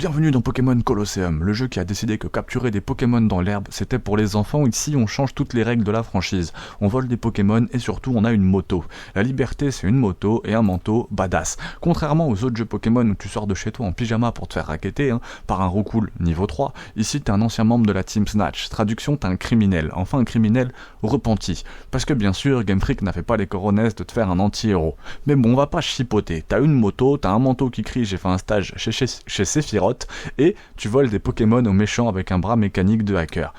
Bienvenue dans Pokémon Colosseum, le jeu qui a décidé que capturer des Pokémon dans l'herbe, c'était pour les enfants. Ici, on change toutes les règles de la franchise. On vole des Pokémon et surtout, on a une moto. La liberté, c'est une moto et un manteau badass. Contrairement aux autres jeux Pokémon où tu sors de chez toi en pyjama pour te faire racketter, par un Roucoule niveau 3, ici, t'es un ancien membre de la Team Snatch. Traduction, t'es un criminel. Enfin, un criminel repenti. Parce que bien sûr, Game Freak n'a fait pas les coronesses de te faire un anti-héros. Mais bon, on va pas chipoter. T'as une moto, t'as un manteau qui crie « J'ai fait un stage chez Sephiroth », et tu voles des Pokémon aux méchants avec un bras mécanique de hacker.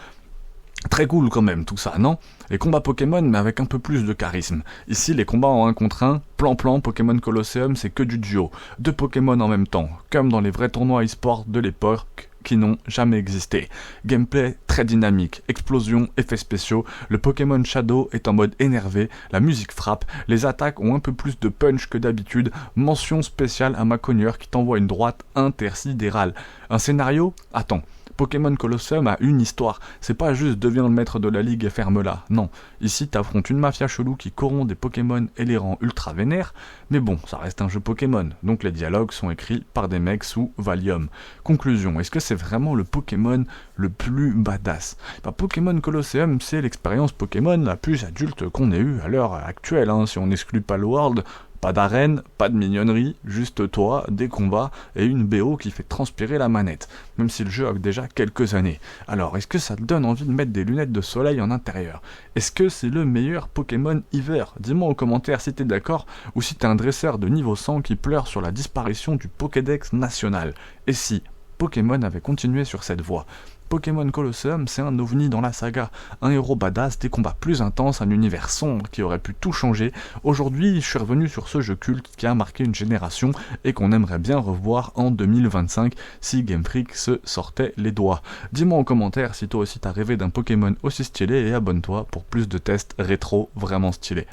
Très cool quand même tout ça, non? Les combats Pokémon mais avec un peu plus de charisme. Ici les combats en 1 contre 1, plan Pokémon Colosseum c'est que du duo. 2 Pokémon en même temps, comme dans les vrais tournois e-sport de l'époque qui n'ont jamais existé. Gameplay très dynamique, explosions, effets spéciaux, le Pokémon Shadow est en mode énervé, la musique frappe, les attaques ont un peu plus de punch que d'habitude, mention spéciale à Maconieur qui t'envoie une droite intersidérale. Un scénario? Attends. Pokémon Colosseum a une histoire, c'est pas juste deviens le maître de la ligue et ferme-la, non. Ici t'affrontes une mafia chelou qui corrompt des Pokémon et les rend ultra vénères, mais bon, ça reste un jeu Pokémon, donc les dialogues sont écrits par des mecs sous Valium. Conclusion, est-ce que c'est vraiment le Pokémon le plus badass? Pokémon Colosseum, c'est l'expérience Pokémon la plus adulte qu'on ait eue à l'heure actuelle, si on n'exclut pas le World. Pas d'arène, pas de mignonnerie, juste toi, des combats et une BO qui fait transpirer la manette, même si le jeu a déjà quelques années. Alors, est-ce que ça te donne envie de mettre des lunettes de soleil en intérieur? Est-ce que c'est le meilleur Pokémon hiver? Dis-moi en commentaire si t'es d'accord, ou si t'es un dresseur de niveau 100 qui pleure sur la disparition du Pokédex national. Et si Pokémon avait continué sur cette voie? Pokémon Colosseum, c'est un ovni dans la saga, un héros badass, des combats plus intenses, un univers sombre qui aurait pu tout changer. Aujourd'hui, je suis revenu sur ce jeu culte qui a marqué une génération et qu'on aimerait bien revoir en 2025 si Game Freak se sortait les doigts. Dis-moi en commentaire si toi aussi t'as rêvé d'un Pokémon aussi stylé et abonne-toi pour plus de tests rétro vraiment stylés.